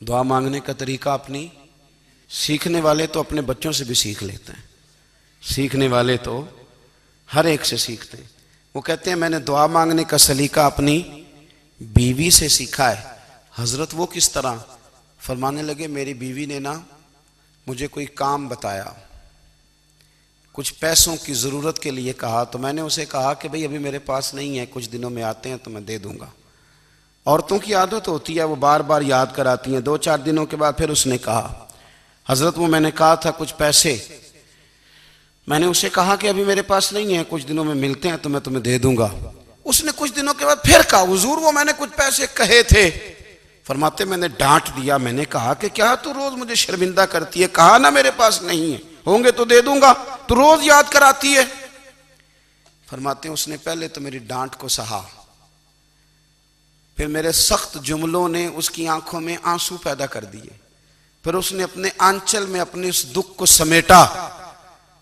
دعا مانگنے کا طریقہ اپنی، سیکھنے والے تو اپنے بچوں سے بھی سیکھ لیتے ہیں، سیکھنے والے تو ہر ایک سے سیکھتے ہیں. وہ کہتے ہیں میں نے دعا مانگنے کا سلیقہ اپنی بیوی سے سیکھا ہے. حضرت وہ کس طرح؟ فرمانے لگے میری بیوی نے نا مجھے کوئی کام بتایا، کچھ پیسوں کی ضرورت کے لیے کہا، تو میں نے اسے کہا کہ بھئی ابھی میرے پاس نہیں ہے، کچھ دنوں میں آتے ہیں تو میں دے دوں گا. عورتوں کی عادت ہوتی ہے وہ بار بار یاد کراتی ہیں. 2-4 دنوں کے بعد پھر اس نے کہا حضرت وہ میں نے کہا تھا کچھ پیسے، میں نے اسے کہا کہ ابھی میرے پاس نہیں ہے، کچھ دنوں میں ملتے ہیں تو میں تمہیں دے دوں گا. اس نے کچھ دنوں کے بعد پھر کہا حضور وہ میں نے کچھ پیسے کہے تھے. فرماتے میں نے ڈانٹ دیا، میں نے کہا کہ کیا تو روز مجھے شرمندہ کرتی ہے، کہا نا میرے پاس نہیں ہے، ہوں گے تو دے دوں گا، تو روز یاد کراتی ہے. فرماتے ہیں اس نے پہلے تو میری ڈانٹ کو سہا، پھر میرے سخت جملوں نے اس کی آنکھوں میں آنسو پیدا کر دیے، پھر اس نے اپنے آنچل میں اپنے اس دکھ کو سمیٹا،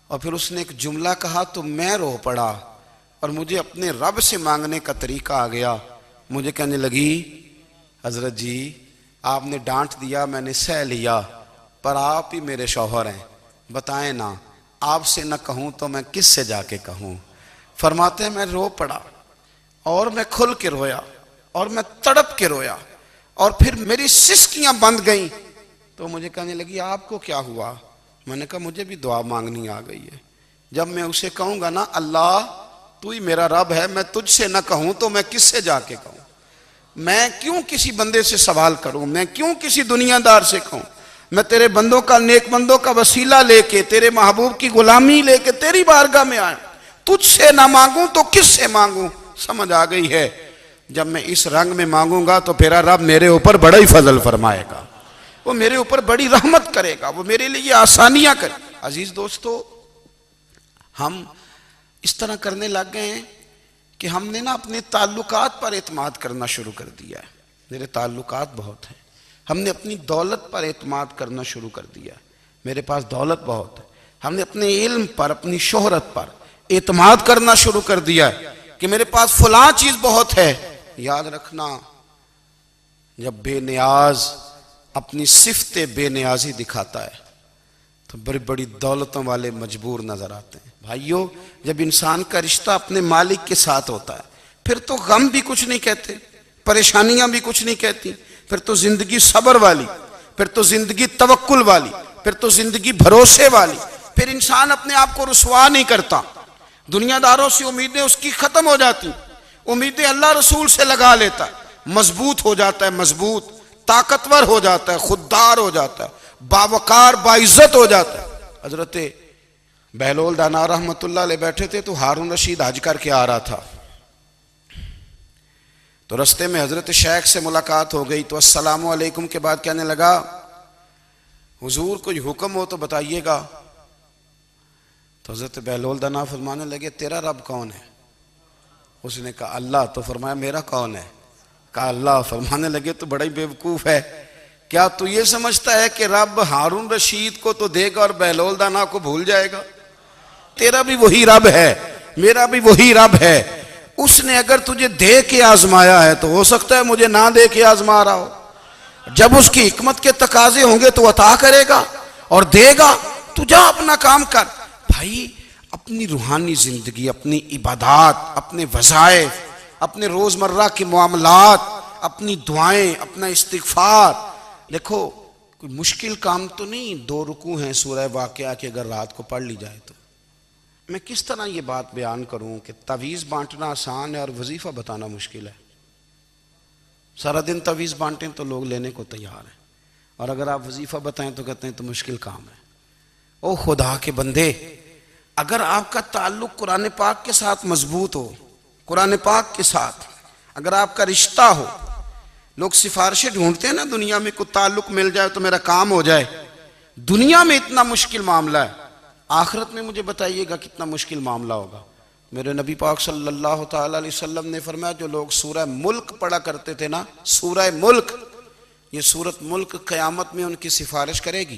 اور پھر اس نے ایک جملہ کہا تو میں رو پڑا، اور مجھے اپنے رب سے مانگنے کا طریقہ آ گیا. مجھے کہنے لگی حضرت جی آپ نے ڈانٹ دیا میں نے سہ لیا، پر آپ ہی میرے شوہر ہیں، بتائیں نا آپ سے نہ کہوں تو میں کس سے جا کے کہوں. فرماتے ہیں میں رو پڑا، اور میں کھل کے رویا، اور میں تڑپ کے رویا، اور پھر میری سسکیاں بند گئیں. تو مجھے کہنے لگی آپ کو کیا ہوا؟ میں نے کہا مجھے بھی دعا مانگنی آ گئی ہے. جب میں اسے کہوں گا نا اللہ تو ہی میرا رب ہے، میں تجھ سے نہ کہوں تو میں کس سے جا کے کہوں؟ میں کیوں کسی بندے سے سوال کروں؟ میں کیوں کسی دنیا دار سے کہوں؟ میں تیرے بندوں کا، نیک بندوں کا وسیلہ لے کے، تیرے محبوب کی غلامی لے کے تیری بارگاہ میں آیا، تجھ سے نہ مانگوں تو کس سے مانگوں؟ سمجھ آ گئی ہے جب میں اس رنگ میں مانگوں گا تو پھر رب میرے اوپر بڑا ہی فضل فرمائے گا، وہ میرے اوپر بڑی رحمت کرے گا، وہ میرے لیے آسانیاں کرے. عزیز دوستو ہم اس طرح کرنے لگ گئے ہیں کہ ہم نے نا اپنے تعلقات پر اعتماد کرنا شروع کر دیا ہے. میرے تعلقات بہت ہیں. ہم نے اپنی دولت پر اعتماد کرنا شروع کر دیا ہے، میرے پاس دولت بہت ہے. ہم نے اپنے علم پر، اپنی شہرت پر اعتماد کرنا شروع کر دیا ہے کہ میرے پاس فلاں چیز بہت ہے. یاد رکھنا جب بے نیاز اپنی صفت بے نیازی دکھاتا ہے تو بڑی بڑی دولتوں والے مجبور نظر آتے ہیں. بھائیو جب انسان کا رشتہ اپنے مالک کے ساتھ ہوتا ہے پھر تو غم بھی کچھ نہیں کہتے، پریشانیاں بھی کچھ نہیں کہتی، پھر تو زندگی صبر والی، پھر تو زندگی توکل والی، پھر تو زندگی بھروسے والی. پھر انسان اپنے آپ کو رسوا نہیں کرتا، دنیا داروں سے امیدیں اس کی ختم ہو جاتی، امیدیں اللہ رسول سے لگا لیتا ہے، مضبوط ہو جاتا ہے، مضبوط، طاقتور ہو جاتا ہے، خوددار ہو جاتا ہے، باوقار باعزت ہو جاتا ہے. حضرت بہلول دانا رحمت اللہ علیہ بیٹھے تھے تو ہارون رشید حج کر کے آ رہا تھا، تو رستے میں حضرت شیخ سے ملاقات ہو گئی تو السلام علیکم کے بعد کہنے لگا حضور کوئی حکم ہو تو بتائیے گا. تو حضرت بہلول دانا فرمانے لگے تیرا رب کون ہے؟ اس نے کہا اللہ. تو فرمایا میرا کون ہے؟ کہا اللہ. فرمانے لگے تو بڑا ہی بیوقوف ہے، کیا تو یہ سمجھتا ہے کہ رب ہارون رشید کو تو دے گا اور بہلول دانا کو بھول جائے گا؟ تیرا بھی وہی رب ہے، میرا بھی وہی رب ہے. اس نے اگر تجھے دے کے آزمایا ہے تو ہو سکتا ہے مجھے نہ دے کے آزما رہا ہو. جب اس کی حکمت کے تقاضے ہوں گے تو عطا کرے گا اور دے گا. تو جا اپنا کام کر. بھائی اپنی روحانی زندگی، اپنی عبادات، اپنے وظائف، اپنے روزمرہ کے معاملات، اپنی دعائیں، اپنا استغفار. دیکھو کوئی مشکل کام تو نہیں، 2 رکوع ہیں سورہ واقعہ کے اگر رات کو پڑھ لی جائے تو. میں کس طرح یہ بات بیان کروں کہ تعویذ بانٹنا آسان ہے اور وظیفہ بتانا مشکل ہے. سارا دن تعویذ بانٹیں تو لوگ لینے کو تیار ہیں، اور اگر آپ وظیفہ بتائیں تو کہتے ہیں تو مشکل کام ہے. او خدا کے بندے، اگر آپ کا تعلق قرآن پاک کے ساتھ مضبوط ہو، قرآن پاک کے ساتھ اگر آپ کا رشتہ ہو، لوگ سفارشیں ڈھونڈتے ہیں نا دنیا میں، کوئی تعلق مل جائے تو میرا کام ہو جائے. دنیا میں اتنا مشکل معاملہ ہے، آخرت میں مجھے بتائیے گا کتنا مشکل معاملہ ہوگا. میرے نبی پاک صلی اللہ تعالیٰ علیہ وسلم نے فرمایا جو لوگ سورہ ملک پڑھا کرتے تھے نا، سورہ ملک، یہ سورت ملک قیامت میں ان کی سفارش کرے گی.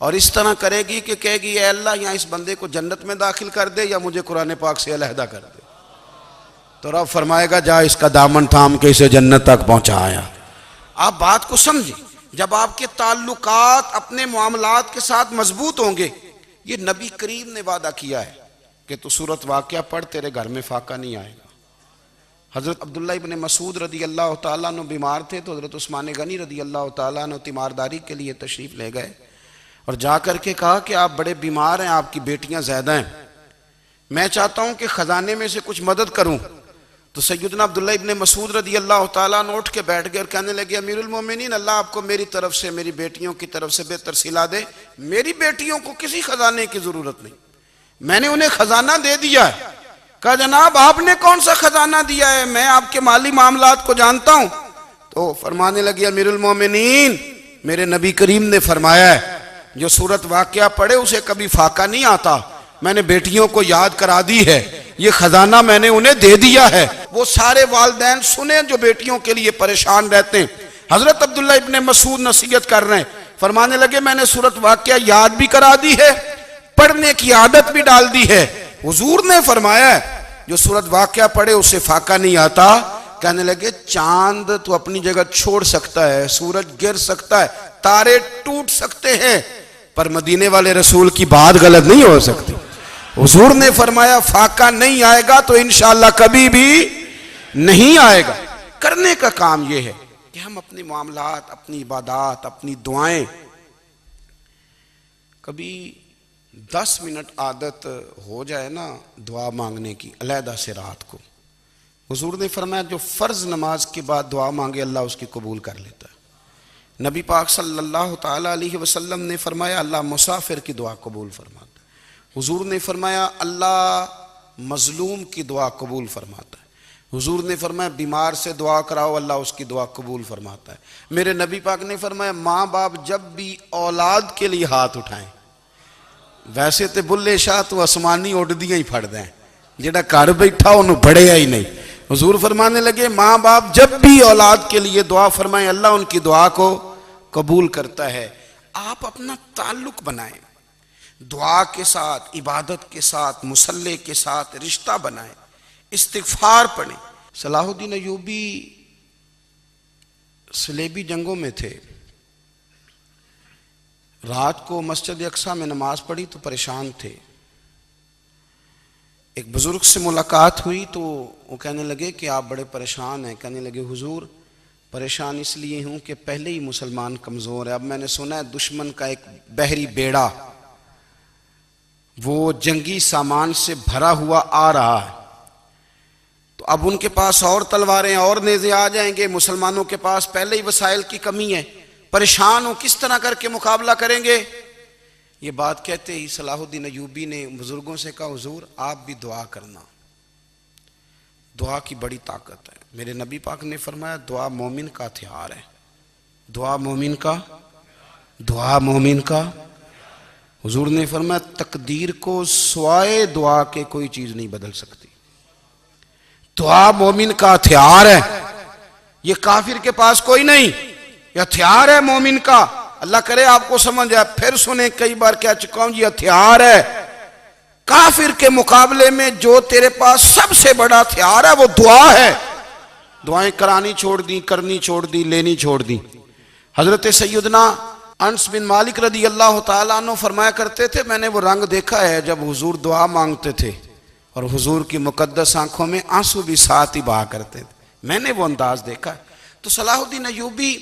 اور اس طرح کرے گی کہ کہے گی اے اللہ یہاں اس بندے کو جنت میں داخل کر دے یا مجھے قرآن پاک سے علیحدہ کر دے. تو رب فرمائے گا جا اس کا دامن تھام کے اسے جنت تک پہنچایا. آپ بات کو سمجھیں. جب آپ کے تعلقات اپنے معاملات کے ساتھ مضبوط ہوں گے، یہ نبی کریم نے وعدہ کیا ہے کہ تو سورت واقعہ پڑھ تیرے گھر میں فاقہ نہیں آئے گا. حضرت عبداللہ ابن مسعود رضی اللہ تعالیٰ عنہ بیمار تھے تو حضرت عثمان غنی رضی اللہ تعالیٰ عنہ تیمارداری کے لیے تشریف لے گئے اور جا کر کے کہا کہ آپ بڑے بیمار ہیں، آپ کی بیٹیاں زیادہ ہیں، میں چاہتا ہوں کہ خزانے میں سے کچھ مدد کروں. تو سیدنا عبداللہ ابن مسعود رضی اللہ تعالیٰ عنہ اٹھ کے بیٹھ گئے اور کہنے لگے امیر المومنین، اللہ آپ کو میری طرف سے میری بیٹیوں کی طرف سے بہتر صلہ دے. میری بیٹیوں کو کسی خزانے کی ضرورت نہیں، میں نے انہیں خزانہ دے دیا ہے. کہا جناب آپ نے کون سا خزانہ دیا ہے، میں آپ کے مالی معاملات کو جانتا ہوں. تو فرمانے لگے امیر المومنین، میرے نبی کریم نے فرمایا ہے جو سورت واقعہ پڑھے اسے کبھی فاقہ نہیں آتا. میں نے بیٹیوں کو یاد کرا دی ہے، یہ خزانہ میں نے انہیں دے دیا ہے. وہ سارے والدین سنیں جو بیٹیوں کے لیے پریشان رہتے ہیں. حضرت عبداللہ ابن مسعود نصیحت کر رہے ہیں، فرمانے لگے میں نے سورت واقعہ یاد بھی کرا دی ہے، پڑھنے کی عادت بھی ڈال دی ہے. حضور نے فرمایا ہے جو سورت واقعہ پڑھے اسے فاقہ نہیں آتا. کہنے لگے چاند تو اپنی جگہ چھوڑ سکتا ہے، سورج گر سکتا ہے، تارے ٹوٹ سکتے ہیں، پر مدینے والے رسول کی بات غلط نہیں ہو سکتی. حضور نے فرمایا فاقہ نہیں آئے گا تو انشاءاللہ کبھی بھی نہیں آئے گا. کرنے کا کام یہ ہے کہ ہم اپنے معاملات، اپنی عبادات، اپنی دعائیں کبھی 10 منٹ عادت ہو جائے نا دعا مانگنے کی علیحدہ سے رات کو. حضور نے فرمایا جو فرض نماز کے بعد دعا مانگے اللہ اس کی قبول کر لیتا ہے. نبی پاک صلی اللہ تعالیٰ علیہ وسلم نے فرمایا اللہ مسافر کی دعا قبول فرماتا ہے. حضور نے فرمایا اللہ مظلوم کی دعا قبول فرماتا ہے. حضور نے فرمایا بیمار سے دعا کراؤ اللہ اس کی دعا قبول فرماتا ہے. میرے نبی پاک نے فرمایا ماں باپ جب بھی اولاد کے لیے ہاتھ اٹھائیں، ویسے تے بلے شاہ تو آسمانی اڈدیاں ہی پھڑ دیں، جڑا گھر بیٹھا انہوں بڑھیا ہی نہیں. حضور فرمانے لگے ماں باپ جب بھی اولاد کے لیے دعا فرمائیں اللہ ان کی دعا کو قبول کرتا ہے. آپ اپنا تعلق بنائیں دعا کے ساتھ، عبادت کے ساتھ، مصلی کے ساتھ رشتہ بنائیں، استغفار پڑھیں. صلاح الدین ایوبی صلیبی جنگوں میں تھے. رات کو مسجد اقصی میں نماز پڑھی تو پریشان تھے. ایک بزرگ سے ملاقات ہوئی تو وہ کہنے لگے کہ آپ بڑے پریشان ہیں. کہنے لگے حضور پریشان اس لیے ہوں کہ پہلے ہی مسلمان کمزور ہے، اب میں نے سنا ہے دشمن کا ایک بحری بیڑا وہ جنگی سامان سے بھرا ہوا آ رہا ہے، تو اب ان کے پاس اور تلواریں اور نیزے آ جائیں گے، مسلمانوں کے پاس پہلے ہی وسائل کی کمی ہے، پریشان ہوں کس طرح کر کے مقابلہ کریں گے. یہ بات کہتے ہی صلاح الدین ایوبی نے بزرگوں سے کہا حضور آپ بھی دعا کرنا، دعا کی بڑی طاقت ہے. میرے نبی پاک نے فرمایا دعا مومن کا ہتھیار ہے، دعا مومن کا، دعا مومن کا. حضور نے فرمایا تقدیر کو سوائے دعا کے کوئی چیز نہیں بدل سکتی. دعا مومن کا ہتھیار ہے، یہ کافر کے پاس کوئی نہیں، یہ ہتھیار ہے مومن کا. اللہ کرے آپ کو سمجھ آئے. پھر سنیں کئی بار کہہ چکا ہوں یہ ہتھیار ہے. کافر کے مقابلے میں جو تیرے پاس سب سے بڑا ہتھیار ہے وہ دعا ہے. دعائیں کرانی چھوڑ دی، کرنی چھوڑ دی، لینی چھوڑ دی. حضرت سیدنا انس بن مالک رضی اللہ تعالیٰ عنہ فرمایا کرتے تھے میں نے وہ رنگ دیکھا ہے جب حضور دعا مانگتے تھے اور حضور کی مقدس آنکھوں میں آنسو بھی ساتھ ہی بہا کرتے تھے، میں نے وہ انداز دیکھا. تو صلاح الدین ایوبی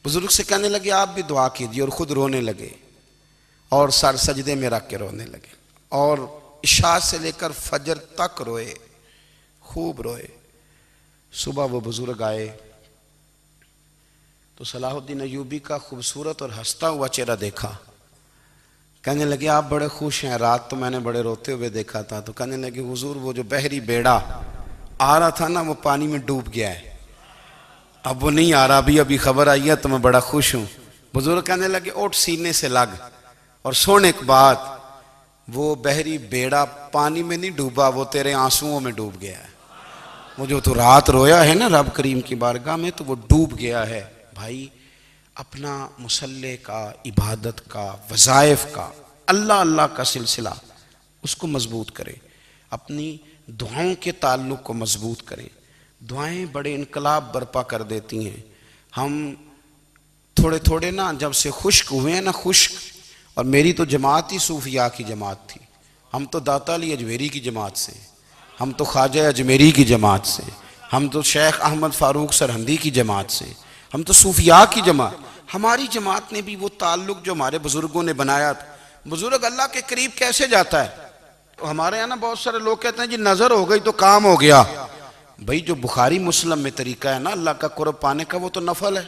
بزرگ سے کہنے لگے آپ بھی دعا کیجیے، اور خود رونے لگے اور سر سجدے میں رکھ کے رونے لگے اور عشاء سے لے کر فجر تک روئے، خوب روئے. صبح وہ بزرگ آئے تو صلاح الدین ایوبی کا خوبصورت اور ہنستا ہوا چہرہ دیکھا. کہنے لگے آپ بڑے خوش ہیں، رات تو میں نے بڑے روتے ہوئے دیکھا تھا. تو کہنے لگے حضور وہ جو بحری بیڑا آ رہا تھا نا وہ پانی میں ڈوب گیا ہے، اب وہ نہیں آ رہا، ابھی خبر آئی ہے تو میں بڑا خوش ہوں. بزرگ کہنے لگے اٹھ سینے سے لگ اور سن ایک بات، وہ بحری بیڑا پانی میں نہیں ڈوبا، وہ تیرے آنسوؤں میں ڈوب گیا ہے. وہ جو تو رات رویا ہے نا رب کریم کی بارگاہ میں تو وہ ڈوب گیا ہے. بھائی اپنا مصلی کا، عبادت کا، وظائف کا، اللہ اللہ کا سلسلہ اس کو مضبوط کریں، اپنی دعاؤں کے تعلق کو مضبوط کریں۔ دعائیں بڑے انقلاب برپا کر دیتی ہیں۔ ہم تھوڑے تھوڑے نا جب سے خشک ہوئے ہیں نا، خشک، اور میری تو جماعت ہی صوفیاء کی جماعت تھی، ہم تو داتا علی اجمیری کی جماعت سے، ہم تو خواجہ اجمیری کی جماعت سے، ہم تو شیخ احمد فاروق سرہندی کی جماعت سے، ہم تو صوفیاء کی جماعت۔ ہماری جماعت نے بھی وہ تعلق جو ہمارے بزرگوں نے بنایا تھا۔ بزرگ اللہ کے قریب کیسے جاتا ہے؟ تو ہمارے یہاں نا بہت سارے لوگ کہتے ہیں جی نظر ہو گئی تو کام ہو گیا۔ بھئی جو بخاری مسلم میں طریقہ ہے نا اللہ کا قرب پانے کا، وہ تو نفل ہے۔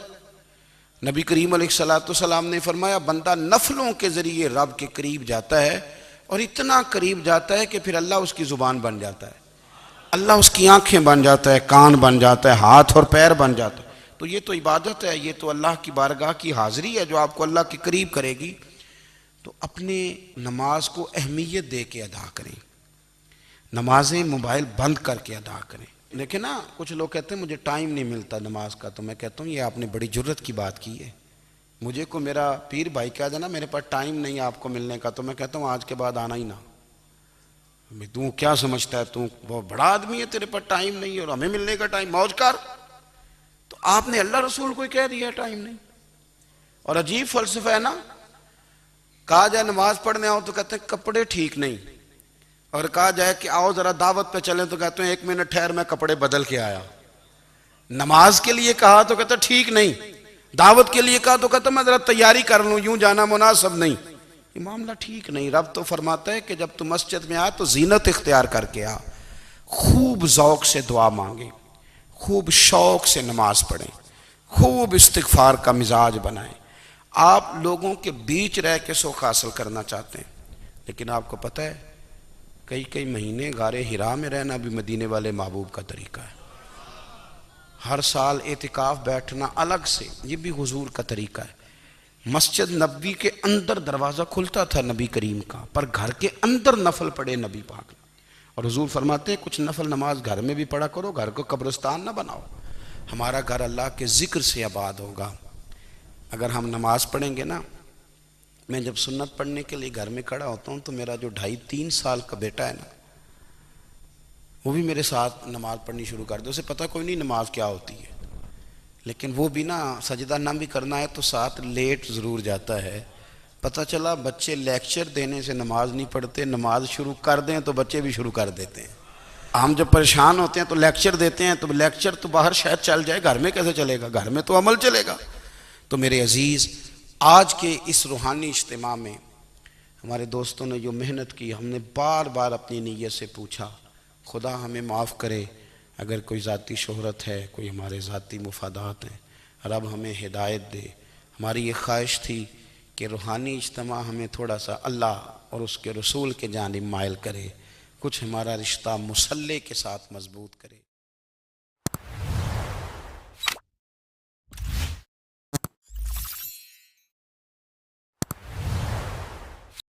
نبی کریم علیہ السلام نے فرمایا بندہ نفلوں کے ذریعے رب کے قریب جاتا ہے، اور اتنا قریب جاتا ہے کہ پھر اللہ اس کی زبان بن جاتا ہے، اللہ اس کی آنکھیں بن جاتا ہے، کان بن جاتا ہے، ہاتھ اور پیر بن جاتا ہے۔ تو یہ تو عبادت ہے، یہ تو اللہ کی بارگاہ کی حاضری ہے جو آپ کو اللہ کے قریب کرے گی۔ تو اپنے نماز کو اہمیت دے کے ادا کریں، نمازیں موبائل بند کر کے ادا کریں۔ لیکن نا کچھ لوگ کہتے ہیں مجھے ٹائم نہیں ملتا نماز کا، تو میں کہتا ہوں یہ آپ نے بڑی جرت کی بات کی ہے۔ مجھے کو میرا پیر بھائی کہہ دینا میرے پاس ٹائم نہیں آپ کو ملنے کا، تو میں کہتا ہوں آج کے بعد آنا ہی نہ۔ تو کیا سمجھتا ہے تو بہت بڑا آدمی ہے، تیرے پاس ٹائم نہیں ہے اور ہمیں ملنے کا ٹائم، موج کر۔ تو آپ نے اللہ رسول کو کہہ دیا ٹائم نہیں۔ اور عجیب فلسفہ ہے نا، کہا جائے نماز پڑھنے آؤ تو کہتے ہیں کپڑے ٹھیک نہیں، اور کہا جائے کہ آؤ ذرا دعوت پہ چلیں تو کہتے ہیں 1 منٹ ٹھہر میں کپڑے بدل کے آیا۔ نماز کے لیے کہا تو کہتا ٹھیک نہیں، دعوت کے لیے کہا تو کہتا میں ذرا تیاری کر لوں، یوں جانا مناسب نہیں۔ یہ معاملہ ٹھیک نہیں۔ رب تو فرماتا ہے کہ جب تم مسجد میں آ تو زینت اختیار کر کے آ، خوب ذوق سے دعا مانگیں، خوب شوق سے نماز پڑھیں، خوب استغفار کا مزاج بنائیں۔ آپ لوگوں کے بیچ رہ کے سوکھ حاصل کرنا چاہتے ہیں، لیکن آپ کو پتہ ہے کئی مہینے غار حرا میں رہنا بھی مدینے والے محبوب کا طریقہ ہے۔ ہر سال اعتکاف بیٹھنا الگ سے، یہ بھی حضور کا طریقہ ہے۔ مسجد نبوی کے اندر دروازہ کھلتا تھا نبی کریم کا، پر گھر کے اندر نفل پڑھے نبی پاک نے۔ اور حضور فرماتے ہیں کچھ نفل نماز گھر میں بھی پڑھا کرو، گھر کو قبرستان نہ بناؤ۔ ہمارا گھر اللہ کے ذکر سے آباد ہوگا اگر ہم نماز پڑھیں گے نا۔ میں جب سنت پڑھنے کے لیے گھر میں کھڑا ہوتا ہوں تو میرا جو 2.5-3 سال کا بیٹا ہے نا، وہ بھی میرے ساتھ نماز پڑھنی شروع کر دے۔ اسے پتہ کوئی نہیں نماز کیا ہوتی ہے، لیکن وہ بھی نا سجدہ نہ بھی کرنا ہے تو ساتھ لیٹ ضرور جاتا ہے۔ پتہ چلا بچے لیکچر دینے سے نماز نہیں پڑھتے، نماز شروع کر دیں تو بچے بھی شروع کر دیتے ہیں۔ ہم جب پریشان ہوتے ہیں تو لیکچر دیتے ہیں، تو لیکچر تو باہر شاید چل جائے، گھر میں کیسے چلے گا؟ گھر میں تو عمل چلے گا۔ تو میرے عزیز، آج کے اس روحانی اجتماع میں ہمارے دوستوں نے جو محنت کی، ہم نے بار بار اپنی نیت سے پوچھا خدا ہمیں معاف کرے اگر کوئی ذاتی شہرت ہے، کوئی ہمارے ذاتی مفادات ہیں، رب ہمیں ہدایت دے۔ ہماری یہ خواہش تھی کہ روحانی اجتماع ہمیں تھوڑا سا اللہ اور اس کے رسول کے جانب مائل کرے، کچھ ہمارا رشتہ مصلی کے ساتھ مضبوط کرے۔